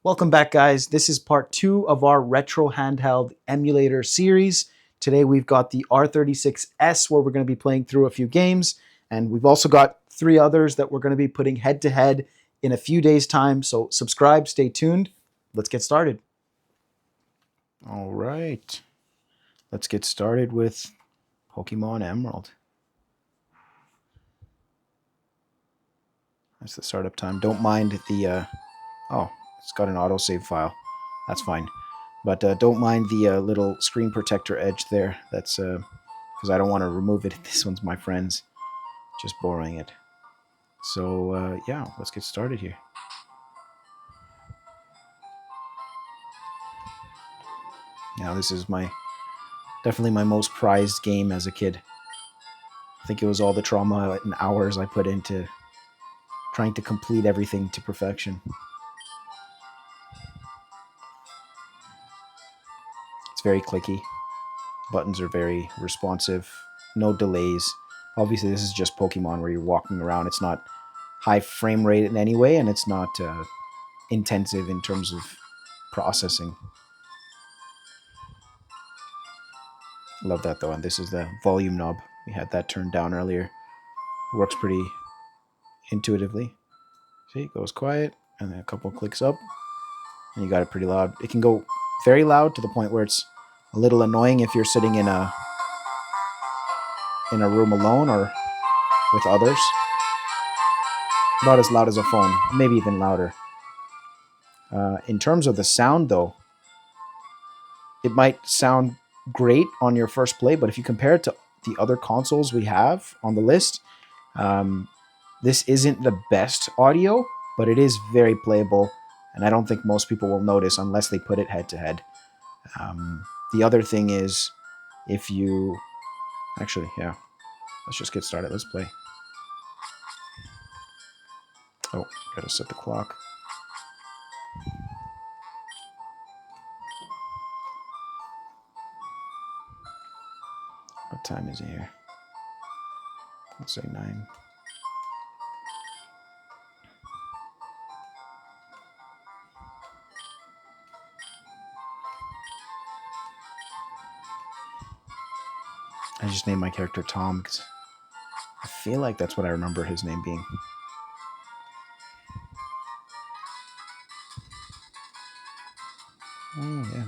Welcome back, guys. This is part 2 of our retro handheld emulator series. Today we've got the R36S where we're going to be playing through a few games, and we've also got 3 others that we're going to be putting head to head in a few days' time. So subscribe, stay tuned. Let's get started. All right. Let's get started with Pokemon Emerald. That's the startup time. Don't mind the... Oh, it's got an autosave file. That's fine. But don't mind the little screen protector edge there. That's because I don't want to remove it. This one's my friend's. Just borrowing it. So, yeah, let's get started here. Now, this is definitely my most prized game as a kid. I think it was all the trauma and hours I put into trying to complete everything to perfection. It's very clicky. Buttons are very responsive. No delays. Obviously, this is just Pokemon where you're walking around. It's not high frame rate in any way, and it's not intensive in terms of processing. Love that, though. And this is the volume knob. We had that turned down earlier. Works pretty intuitively. See, it goes quiet, and then a couple clicks up, and you got it pretty loud. It can go very loud to the point where it's a little annoying if you're sitting in a room alone or with others. About as loud as a phone, maybe even louder. In terms of the sound, though, it might sound great on your first play, but if you compare it to the other consoles we have on the list, this isn't the best audio, but it is very playable, and I don't think most people will notice unless they put it head to head. The other thing is, if you... Actually, yeah. Let's just get started. Let's play. Oh, gotta set the clock. What time is it here? Let's say 9. I just named my character Tom because I feel like that's what I remember his name being. Oh, yeah.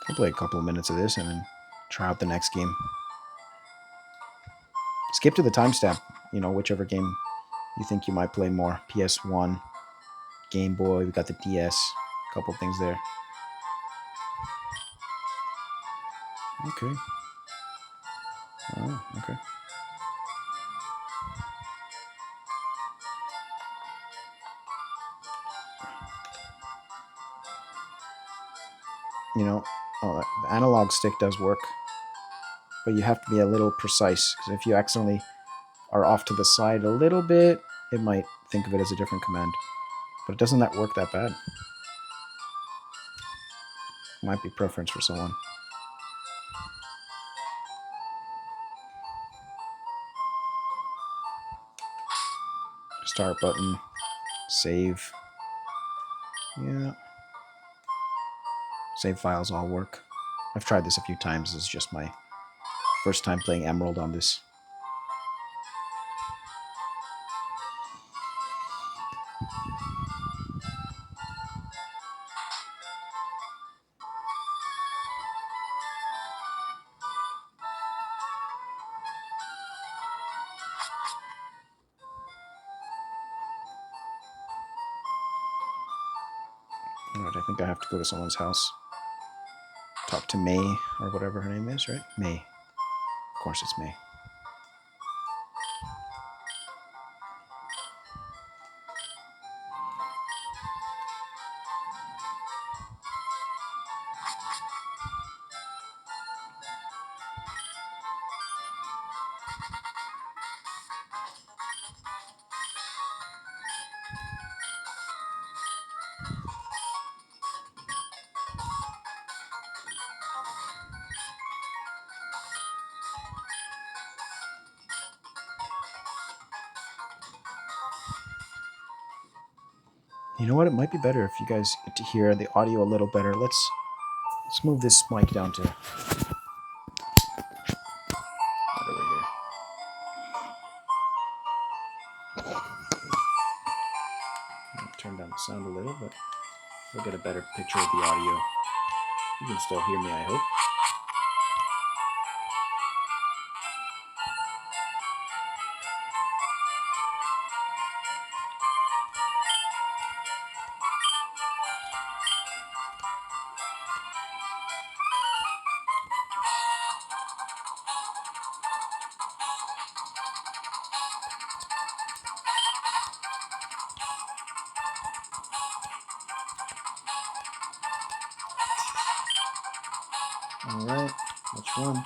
I'll play a couple of minutes of this and then try out the next game. Skip to the timestamp, whichever game you think you might play more. PS1, Game Boy, we got the DS, a couple things there. Okay. Oh, okay. The analog stick does work, but you have to be a little precise, because if you accidentally are off to the side a little bit, it might think of it as a different command. But it doesn't work that bad. Might be preference for someone. Start button. Save. Yeah. Save files all work. I've tried this a few times. This is just my first time playing Emerald on this. Alright, I think I have to go to someone's house. Talk to May, or whatever her name is, right? May. Of course it's May. You know what? It might be better if you guys get to hear the audio a little better. Let's move this mic down to right over here. I'll turn down the sound a little, but we'll get a better picture of the audio. You can still hear me, I hope. Alright, which one?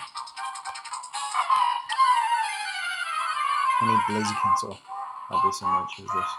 I need Blazy Pencil. Obviously, I'm going to choose this.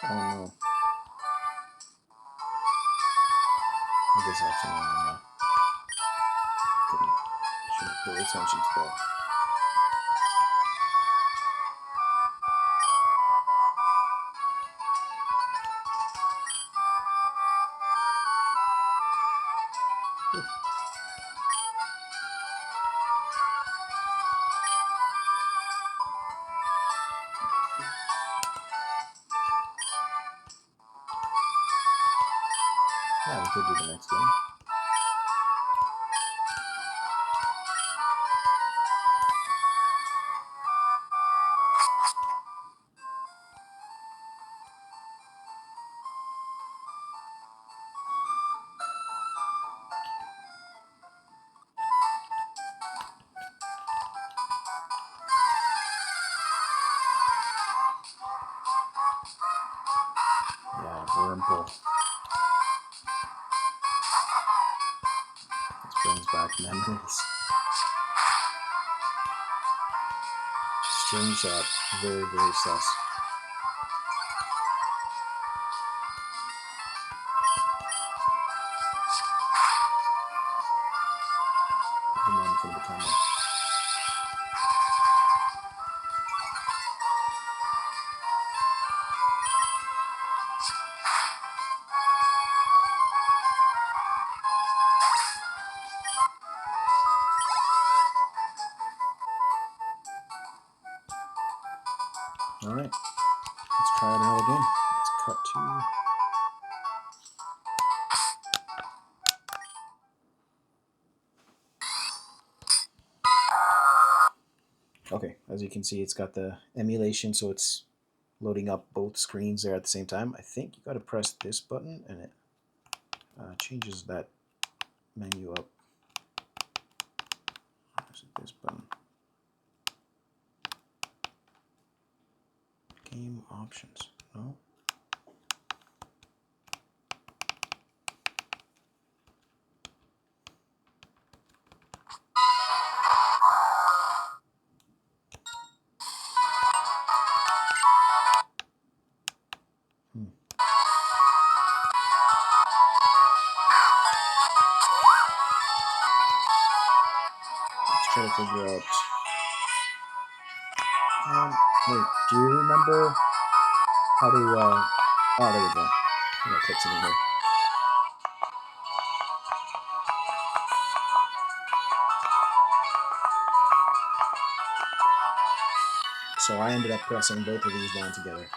Oh no. I guess that's annoying now. Shouldn't pay attention to that. Yeah, we could do the next game. Yeah, Wormhole. This brings back memories. String shot, very, very sus. Come on from the camera. Alright, let's try it out again. Let's cut to... Okay, as you can see, it's got the emulation, so it's loading up both screens there at the same time. I think you got to press this button, and it changes that menu up. Is it this button? Game options. No. Let's try to figure out. Wait, do you remember how to? Oh, there we go. I'm gonna click something here. So I ended up pressing both of these down together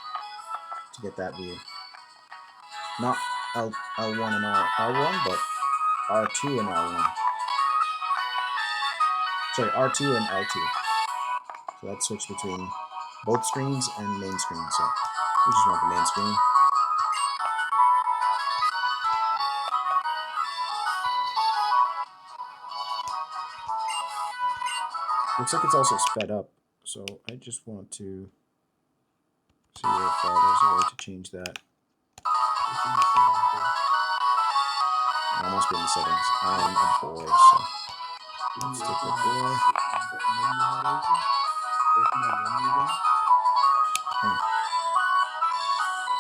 to get that view. Not L1 and R1, but R2 and R1. Sorry, R2 and L2. So that switched between both screens and main screen. So we just want the main screen. Looks like it's also sped up. So I just want to see if there's a way to change that. I must be in the settings. I'm a boy, so let's stick with boy.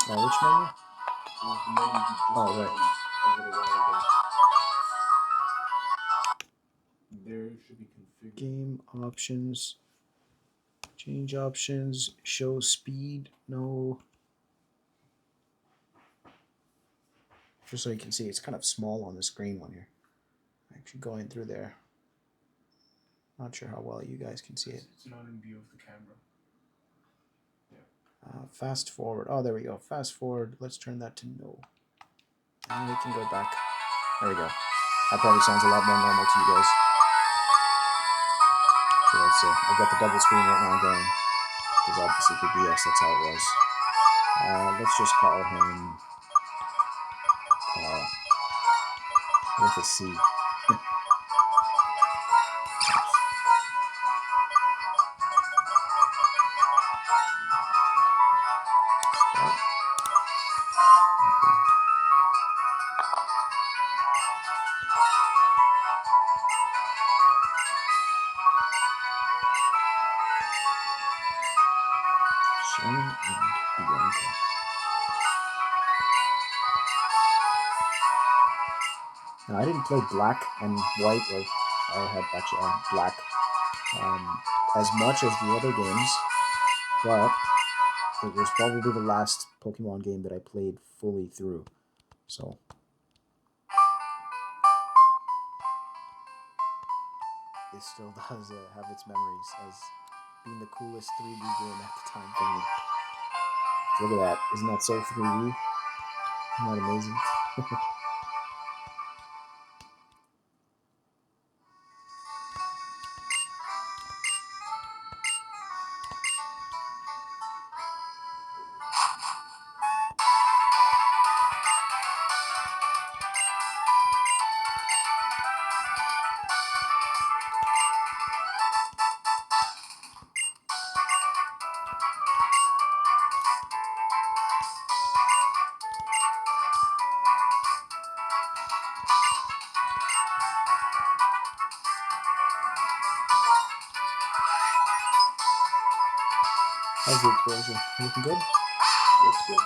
Which menu? Oh, right. There should be configured. Game options. Change options. Show speed. No. Just so you can see, it's kind of small on the screen when you're actually going through there. Not sure how well you guys can see it. It's not in view of the camera. Fast forward. Oh, there we go. Fast forward. Let's turn that to no. And we can go back. There we go. That probably sounds a lot more normal to you guys. So let's see. I've got the double screen right now going. Because obviously for DS, that's how it was. Let's just call him Carl. With a C. Shin and Budokai. Now, I didn't play Black and White, or I had actually Black as much as the other games, but it was probably the last Pokemon game that I played fully through. So this still does have its memories as being the coolest 3D game at the time for me. Look at that. Isn't that so 3D? Isn't that amazing? How's the explosion? Looking good? Looks good.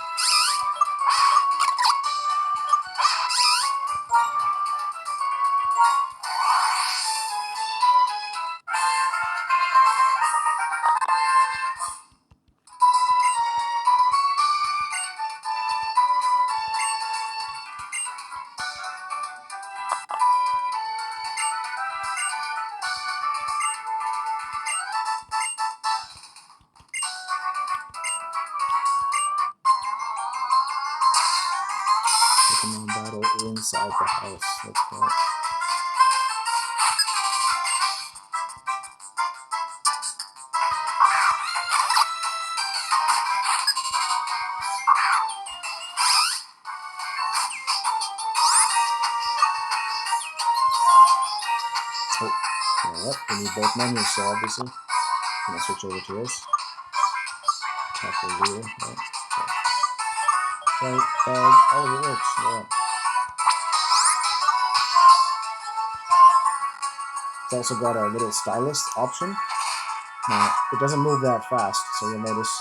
Pokemon battle inside the house. Let's go. Oh, you know what? We need both menus, so obviously I'm gonna switch over to this. Tackle rear. Right, bag, all of it works. Yeah. It's also got a little stylus option. Now, it doesn't move that fast, so you'll notice,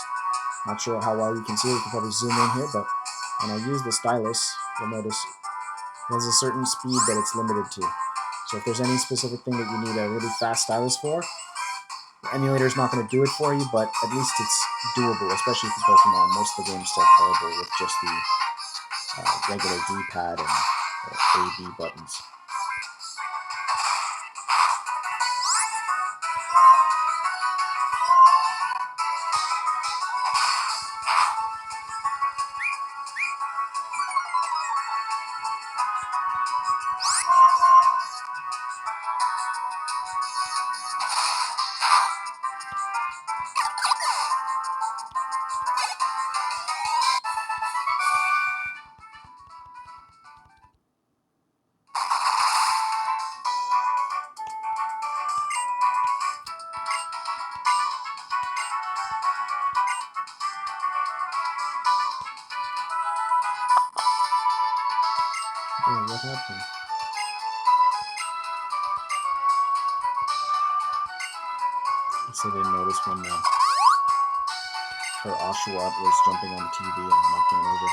not sure how well you can see it, you can probably zoom in here, but when I use the stylus, you'll notice there's a certain speed that it's limited to. So if there's any specific thing that you need a really fast stylus for, the emulator is not going to do it for you, but at least it's doable, especially for Pokemon. Most of the games still playable with just the regular D-pad and A-B buttons. Oh, what happened? I guess I didn't notice when her Oshawott was jumping on the TV and knocking it over.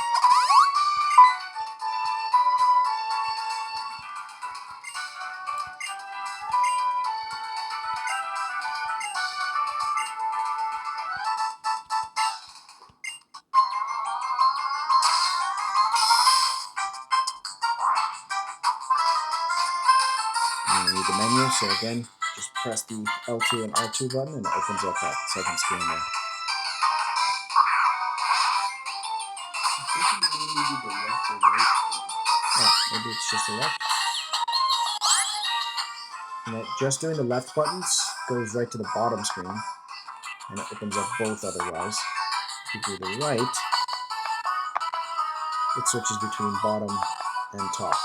And you need the menu, so again, just press the L2 and R2 button and it opens up that second screen there. I think you only do the left or right. Oh, maybe it's just the left. And just doing the left buttons goes right to the bottom screen, and it opens up both otherwise. If you do the right, it switches between bottom and top.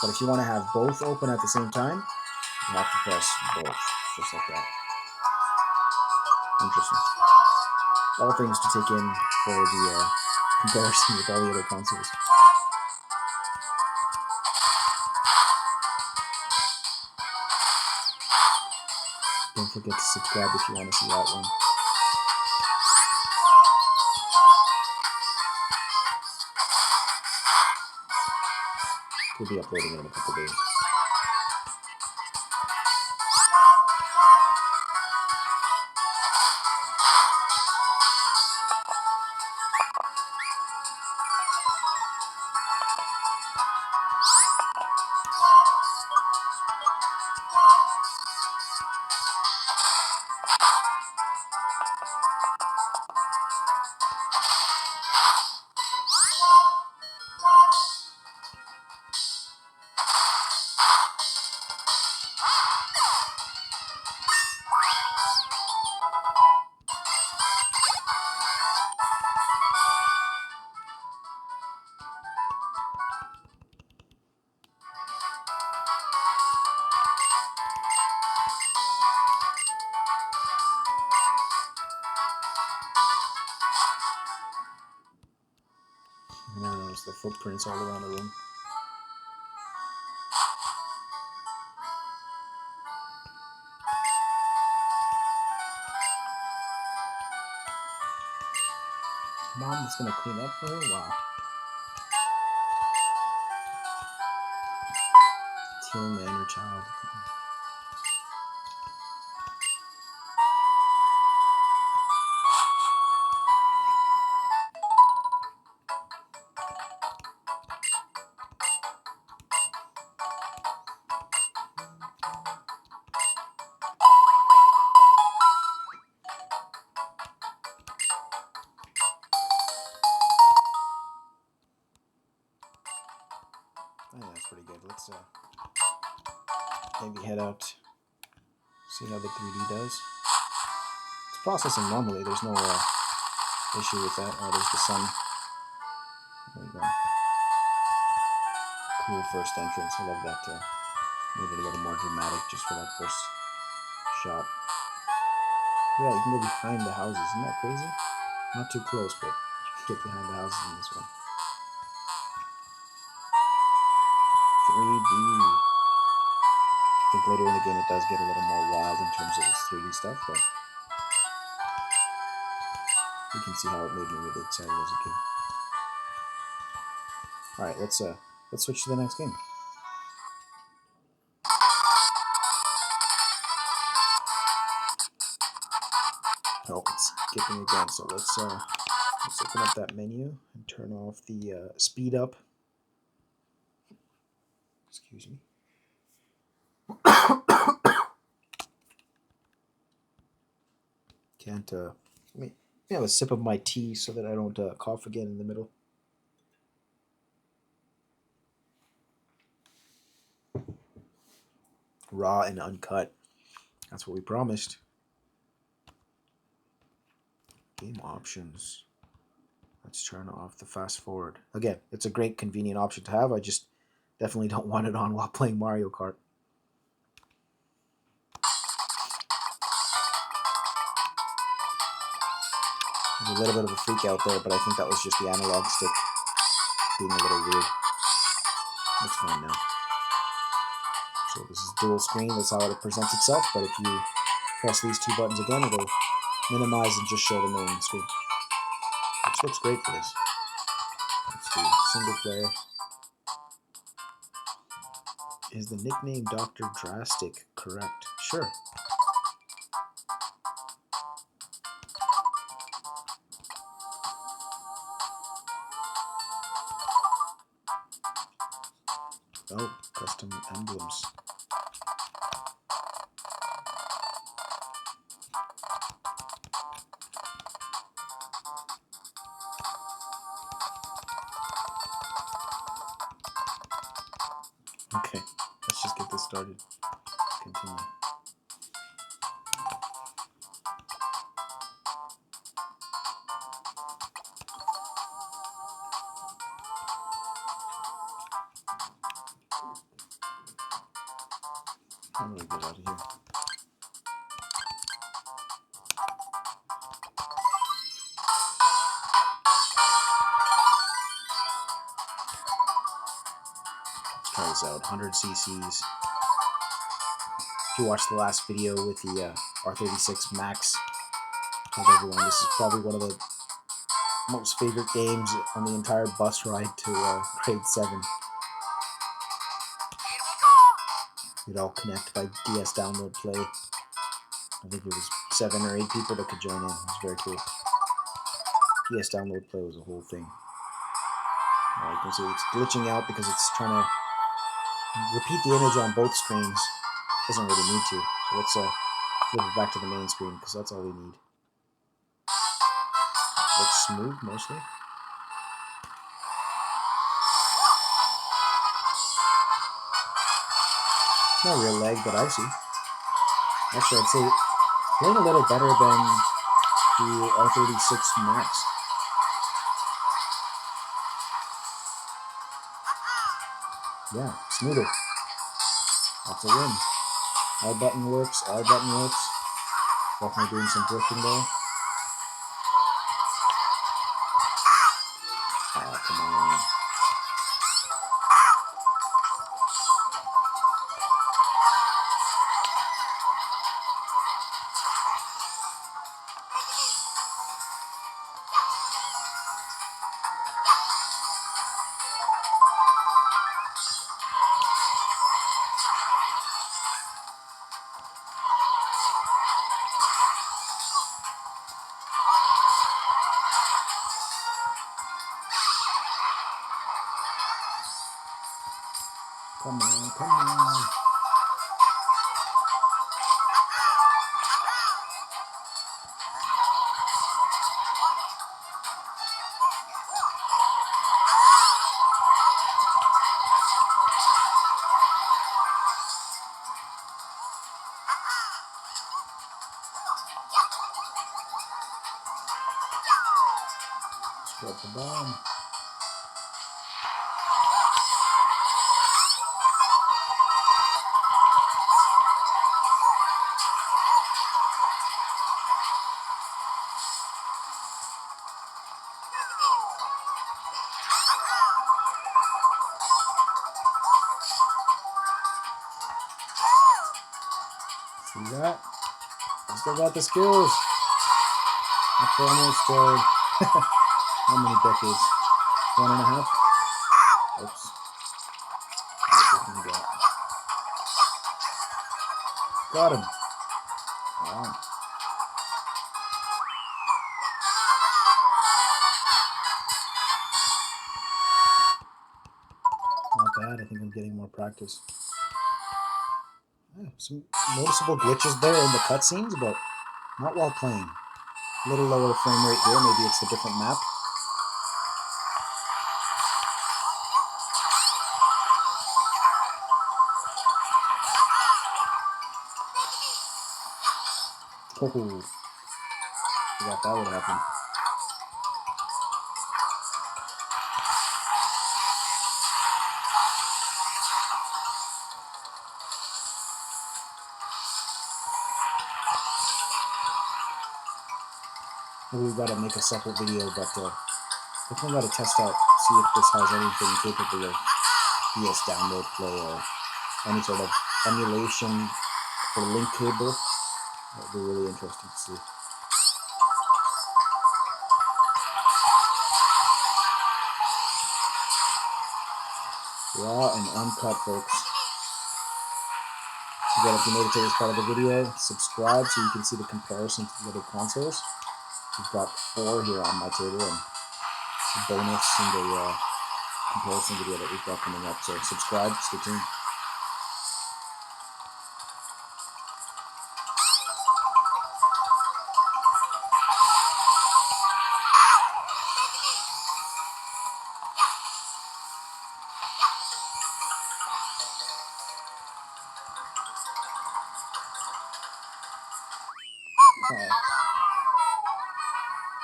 But if you want to have both open at the same time, you have to press both, just like that. Interesting. All things to take in for the comparison with all the other consoles. Don't forget to subscribe if you want to see that one. We'll be uploading it in a couple days. And now there's the footprints all around the room. Mom is going to clean up for her? Wow. It's healing the inner child. I think that's pretty good. Let's maybe head out, see how the 3D does. It's processing normally. There's no issue with that. Oh, there's the sun. There you go. Cool first entrance. I love that. Made it a little more dramatic just for that first shot. Yeah, you can go behind the houses. Isn't that crazy? Not too close, but you can get behind the houses in this one. 3D. I think later in the game it does get a little more wild in terms of its 3D stuff, but you can see how it made me really excited as a kid. Alright, let's switch to the next game. Oh, it's skipping again, so let's Let's open up that menu and turn off the speed up. Excuse me. Can't, let me have a sip of my tea so that I don't cough again in the middle. Raw and uncut. That's what we promised. Game options. Let's turn off the fast forward. Again, it's a great convenient option to have. I just definitely don't want it on while playing Mario Kart. There's a little bit of a freak out there, but I think that was just the analog stick being a little weird. That's fine now. So this is dual screen, that's how it presents itself, but if you press these two buttons again, it'll minimize and just show the main screen. Which looks great for this. Let's do single player. Is the nickname Dr. Drastic correct? Sure. Oh, custom emblems. Okay, let's just get this started. Continue. How do we get out of here? Let's try this out. 100 cc's. If you watched the last video with the R36 Max, I told everyone this is probably one of the most favorite games on the entire bus ride to grade 7. You'd all connect by DS download play. I think it was 7 or 8 people that could join in. It was very cool. DS download play was a whole thing. You can see it's glitching out because it's trying to repeat the image on both screens. Doesn't really need to. So let's flip it back to the main screen because that's all we need. Looks smooth mostly. No real lag that I see. Actually, I'd say it's playing a little better than the R36 Max. Yeah, smoother. That's a win. R button works, R button works. Definitely doing some drifting there. Oh, come on. Come on, come on. Drop the bomb. See that? I still got the skills. After almost, how many decades? 1.5? Oops. Got him. Wow. bad. I think I'm getting more practice. Some noticeable glitches there in the cutscenes, but not while playing. A little lower frame rate here. Maybe it's a different map. Oh, forgot that would happen. Maybe we've got to make a separate video, but definitely got to test out, see if this has anything capable of DS download play or any sort of emulation for link cable. That would be really interesting to see. Raw and uncut, folks. Again, if you made it to this part of the video, subscribe so you can see the comparison to the other consoles. We've got 4 here on my table, and a bonus in the comparison video that we've got coming up. So subscribe, stay tuned.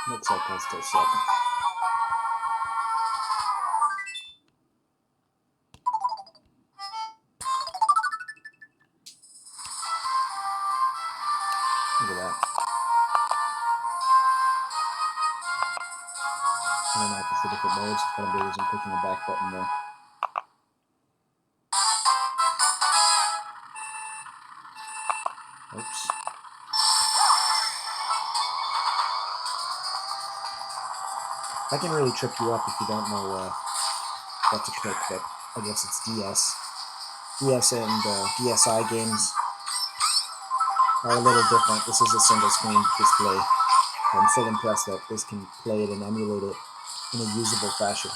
Looks like I'll still suck. Look at that. I don't know if it's the different modes. What I'm doing is I'm clicking the back button there. Oops. That can really trip you up if you don't know what to click, but I guess it's DS. DS and DSi games are a little different. This is a single screen display. I'm still impressed that this can play it and emulate it in a usable fashion.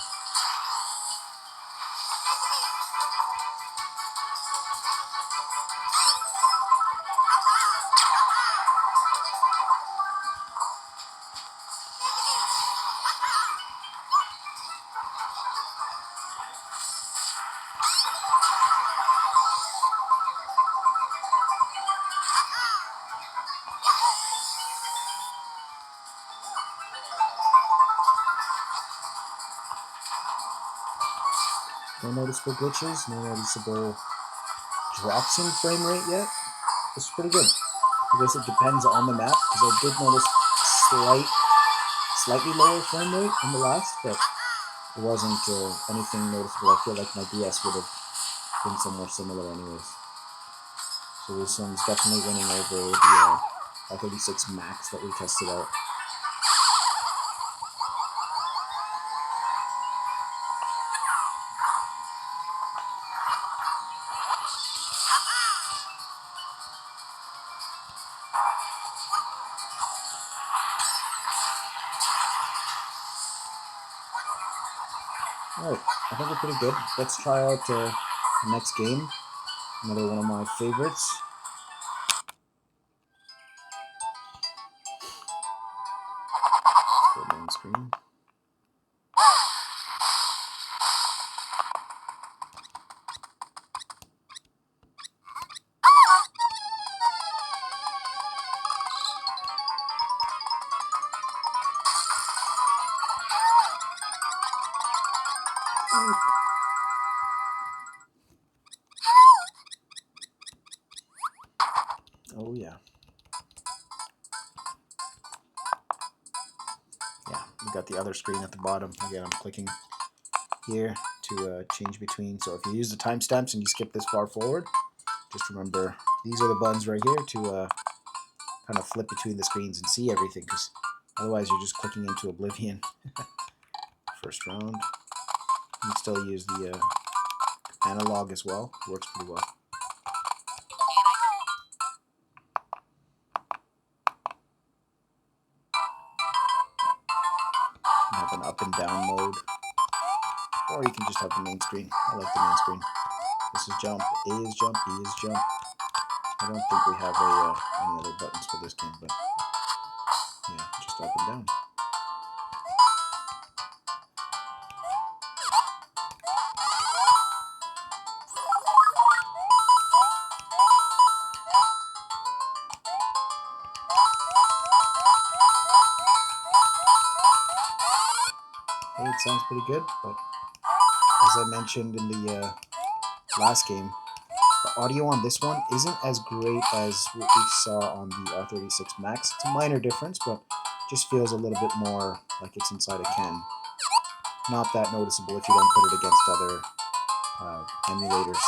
No noticeable glitches, no noticeable drops in frame rate yet. It's pretty good. I guess it depends on the map, because I did notice slightly lower frame rate in the last, but it wasn't anything noticeable. I feel like my DS would have been somewhere similar anyways. So this one's definitely winning over the R36 Max that we tested out. Alright, I think we're pretty good. Let's try out the next game. Another one of my favorites. Go main screen. Oh yeah. Yeah, we got the other screen at the bottom. Again, I'm clicking here to change between. So if you use the timestamps and you skip this far forward, just remember these are the buttons right here to kind of flip between the screens and see everything, because otherwise you're just clicking into oblivion. First round. You can still use the analog as well. Works pretty well. You have an up and down mode. Or you can just have the main screen. I like the main screen. This is jump, A is jump, B is jump. I don't think we have any other buttons for this game, but yeah, just up and down. Hey, it sounds pretty good, but as I mentioned in the last game, the audio on this one isn't as great as what we saw on the R36 Max. It's a minor difference, but just feels a little bit more like it's inside a can. Not that noticeable if you don't put it against other emulators.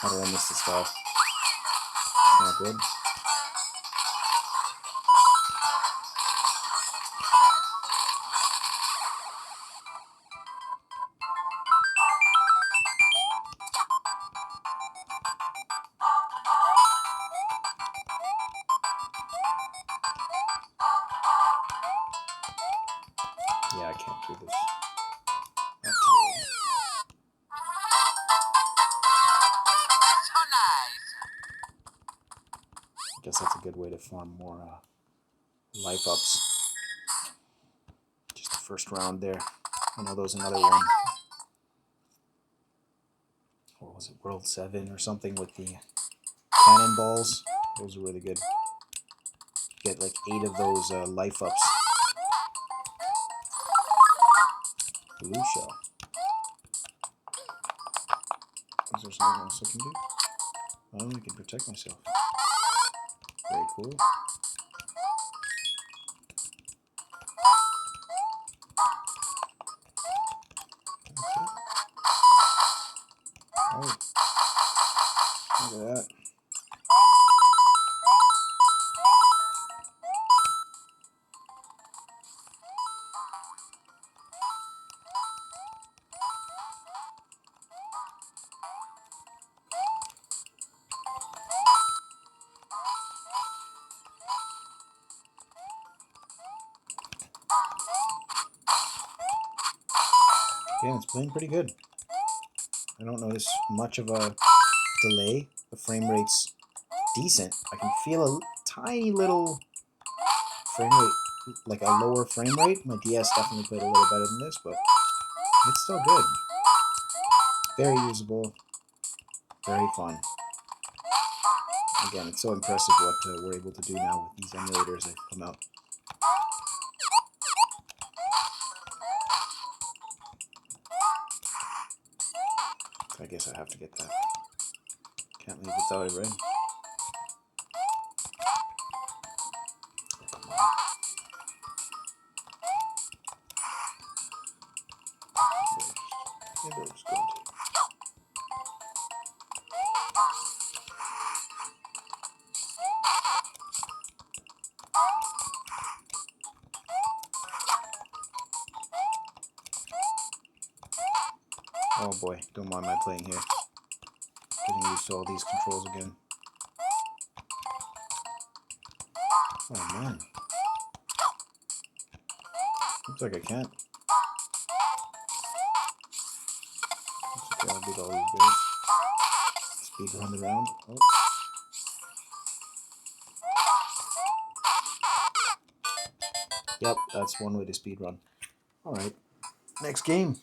How did I miss this stuff? Not good. Yeah, I can't do this. Not today. I guess that's a good way to farm more life ups. Just the first round there. I know there was another one. What was it? World 7 or something with the cannonballs. Those are really good. Get like 8 of those life ups. Blue shell. Is there something else I can do? Oh, I can protect myself. Very cool. Okay. Oh, look at that. Yeah, it's playing pretty good. I don't notice much of a delay. The frame rate's decent. I can feel a tiny little frame rate, like a lower frame rate. My DS definitely played a little better than this, but it's still good. Very usable, very fun. Again, it's so impressive what we're able to do now with these emulators that come out. I guess I have to get that. Can't leave without it, right? Come on. Maybe I'll just go into it. Oh boy, don't mind my playing here. Getting used to all these controls again. Oh man. Looks like I can't. Looks like I beat all these guys. Speed run the round. Oh. Yep, that's one way to speed run. Alright. Next game.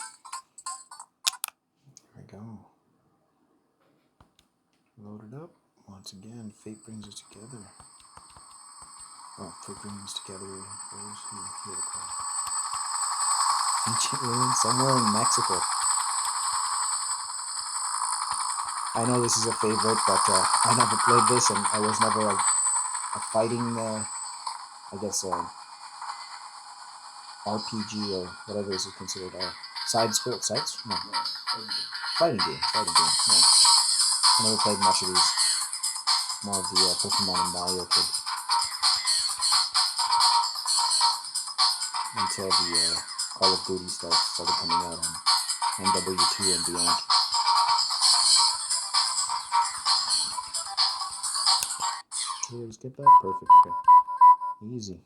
There we go. Load it up. Once again, fate brings us together. Oh, fate brings us together. Those who hear the call. Ancient ruins somewhere in Mexico. I know this is a favorite, but I never played this, and I was never a fighting, I guess, RPG or whatever this is considered. Side-scroll, no, fighting game. Yeah. I never played much of these. More of the Pokemon and Mario kid. Until the Call of Duty stuff started coming out on MW2 and beyond. you already skip that? Perfect. Okay. Easy.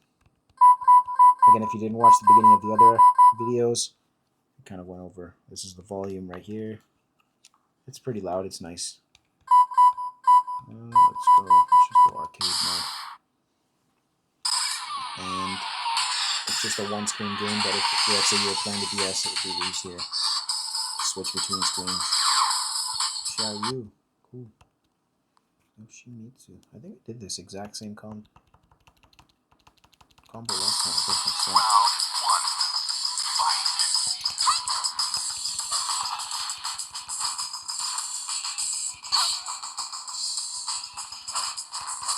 Again, if you didn't watch the beginning of the other videos, I kind of went over. This is the volume right here. It's pretty loud. It's nice. Let's go. Let's just go arcade mode. And it's just a one-screen game, but if let's say you're playing the DS, it would be easier to switch between screens. Xiaoyu. Cool. Yoshimitsu. I think I did this exact same combo last time. I think so.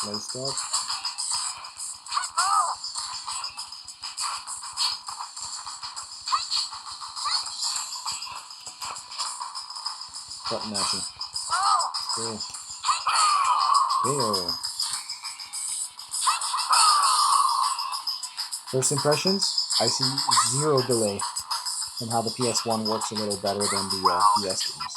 Sliced up. Button mashing. Cool. Ew. First impressions, I see zero delay, and how the PS1 works a little better than the DS games.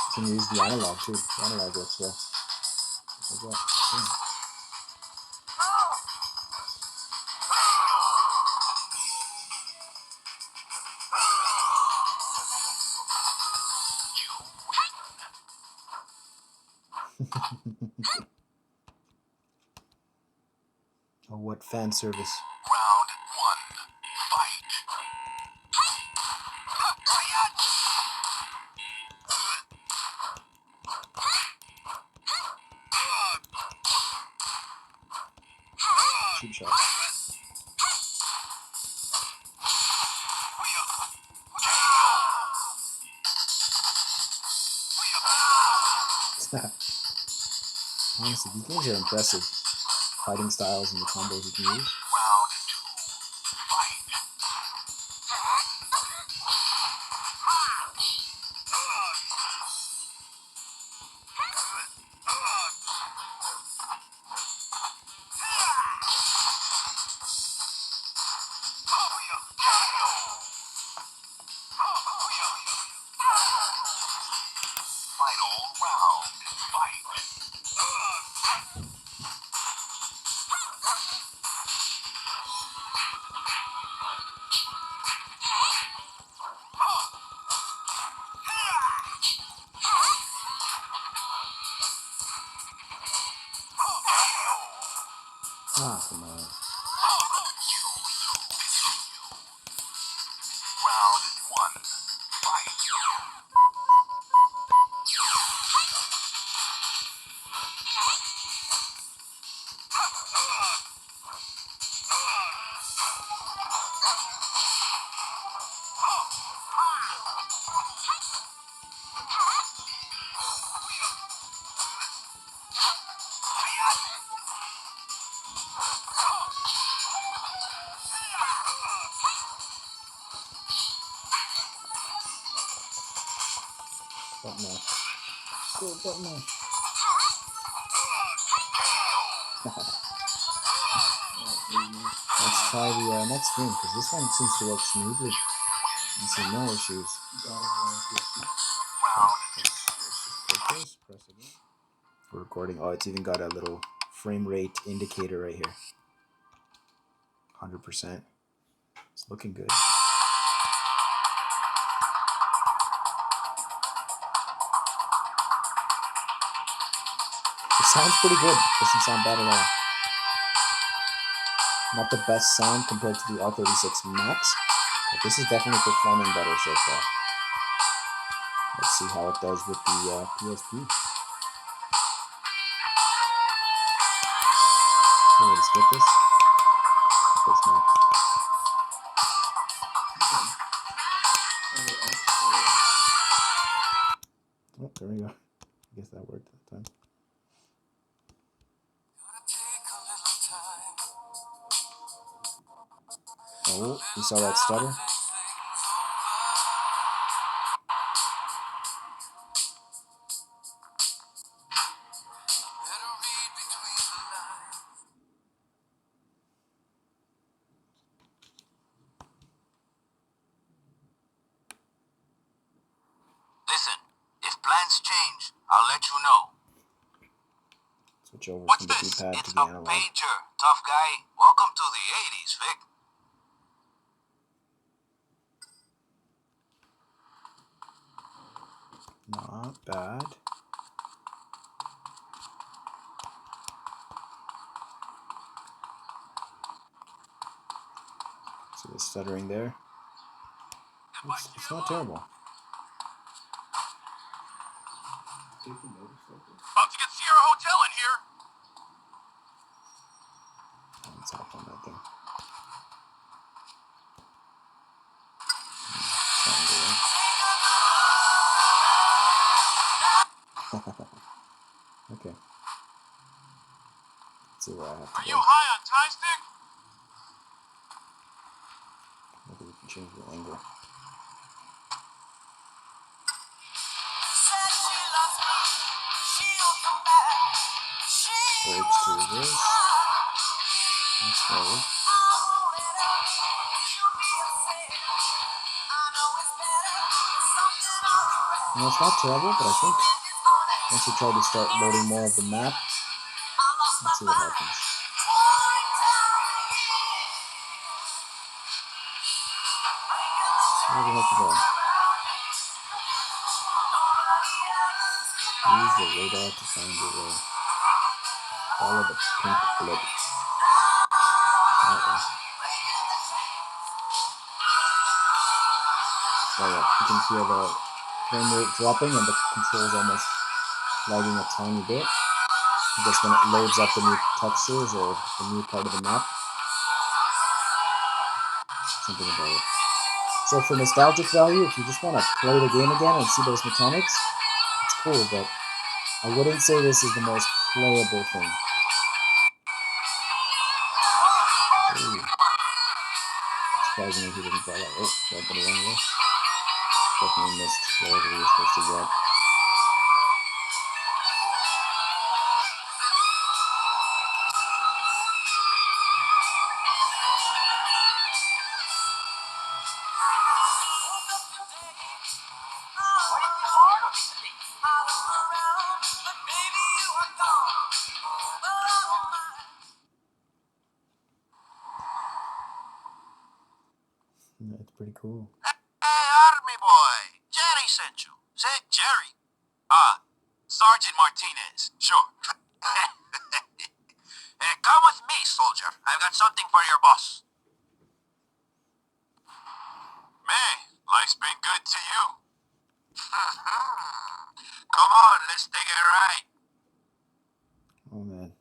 You can use the analog too. The analog works well. Like that. Oh, what fan service. Round 1, fight! Cheap shot. Honestly, these games are impressive. Fighting styles and the combos you can use. Round 2, fight! Final round, fight! Ah, come on. Round 1, fight! Button mash. Go, button mash. Let's try the next game, because this one seems to work smoothly. I see no issues. Press again. For recording. Oh, it's even got a little frame rate indicator right here. 100%. It's looking good. It sounds pretty good. Doesn't sound bad at all. Not the best sound compared to the R36 Max, but this is definitely performing better so far. Let's see how it does with the PSP. Okay, let's get this. Of course not. Oh, there we go. I guess that worked that time. Oh, you saw that stutter? plans change, I'll let you know. Switch over What's from the this? D-pad It's to the a analog. pager, tough guy. Welcome to the 80s, Vic. Not bad. See the stuttering there? It's not terrible. Take the motorcycle. About to get Sierra Hotel in here. Let's hop on that thing. Triangle, right? Okay. Let's see where I have Are to you go. high on Thai stick? Maybe we can change the angle. Brakes to reverse. That's forward. You know, it's not terrible, but I think once you try to start loading more of the map, let's see what happens. Where the heck to go? Use the radar to find your way. Follow the pink blip. That one. Oh yeah, you can feel the frame rate dropping and the controls almost lagging a tiny bit. I guess when it loads up the new textures or the new part of the map. Something about it. So for nostalgic value, if you just want to play the game again and see those mechanics, it's cool, but I wouldn't say this is the most playable thing. Ooh. Surprisingly, he didn't fall out. Oh, that got a wrong way. Definitely missed wherever he was supposed to get. That's pretty cool. Hey, Army boy. Jerry sent you. Say, Jerry. Sergeant Martinez. Sure. Hey, come with me, soldier. I've got something for your boss. Man, life's been good to you. Come on, let's take it right. Oh man.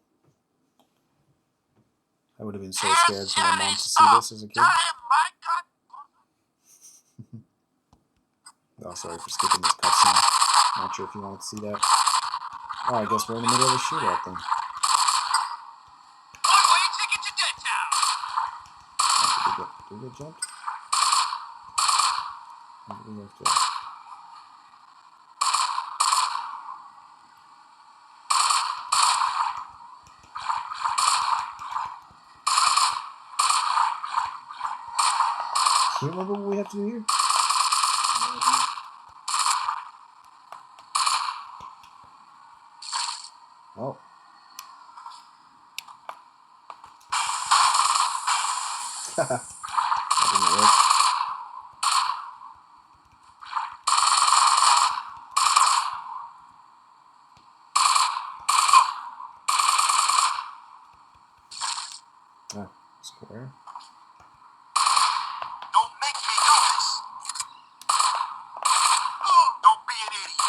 I would have been so scared for my mom to see this as a kid. Oh, sorry for skipping this cutscene. Not sure if you wanted to see that. Oh, I guess we're in the middle of a shootout then. One-way ticket to Dead Town. Did we get jumped? Or did we have to... Do you remember what we have to do here? Oh. That didn't work. Ah, square. Don't make me do this. Don't be an idiot.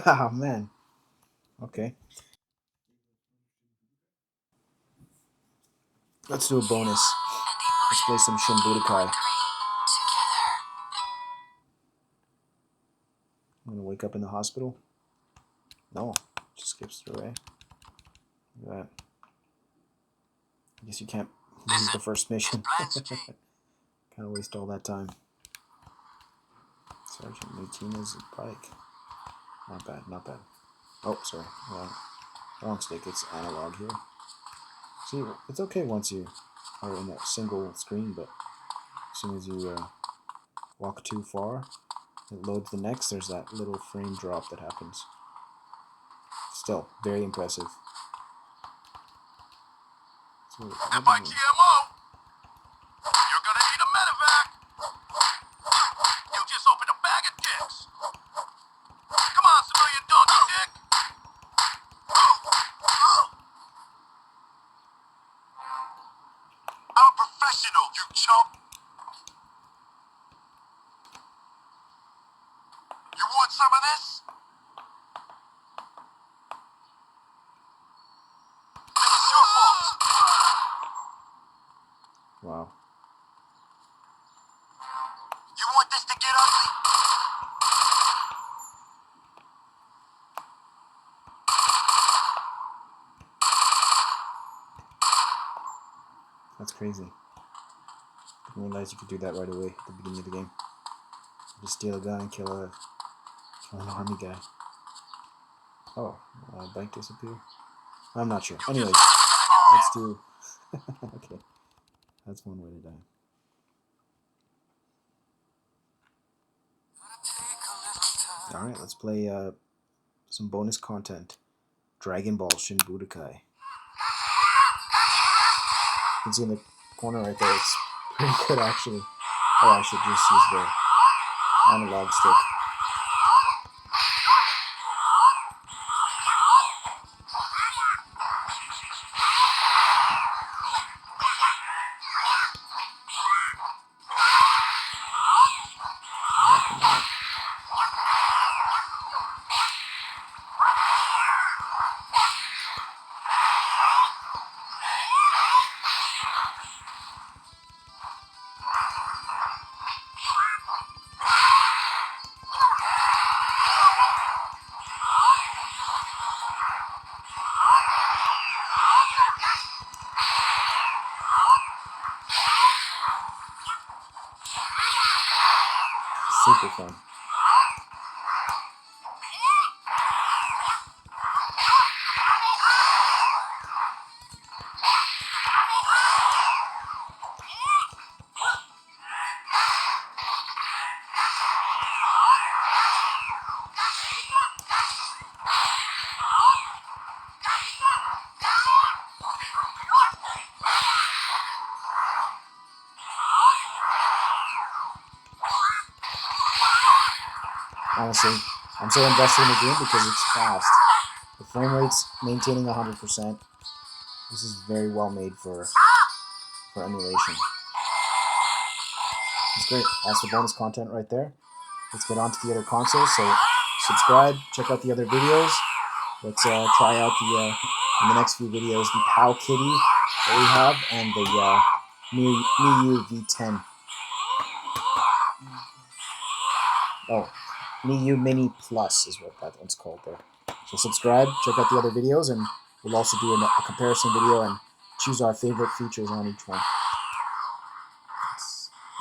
Ah, man. Okay. Let's do a bonus. Let's play some Shin Budokai. I'm gonna wake up in the hospital. No, just skips through, eh? Look at that. I guess you can't lose the first mission. Kind of waste all that time. Sergeant Martinez's bike. Not bad, not bad. Oh, sorry. Wrong stick. It's analog here. See, it's okay once you are in that single screen, but as soon as you walk too far, it loads the next, there's that little frame drop that happens. Still, very impressive. So, And by GMO, you're gonna need a medevac. You just opened a bag of dicks. Come on, civilian donkey dick. I'm a professional, you chump. You want some of this? It's your fault. wow. You want this to get ugly? That's crazy. Didn't realize you could do that right away at the beginning of the game. Just steal a gun and kill an army guy. Oh, bike disappear? I'm not sure. Anyways, let's do... okay, that's one way to die. Alright, let's play some bonus content. Dragon Ball Shin Budokai. You can see in the corner right there, it's pretty good actually. Oh, I should just use the analog stick. Super fun. Honestly, I'm so invested in the game because it's fast. The frame rate's maintaining 100%. This is very well made for emulation. It's great. That's the bonus content right there. Let's get on to the other consoles. So subscribe, check out the other videos. Let's try out in the next few videos the POW Kitty that we have and the Miu V10. Oh, Miu Mini Plus is what that one's called there. So subscribe, check out the other videos, and we'll also do a comparison video and choose our favorite features on each one.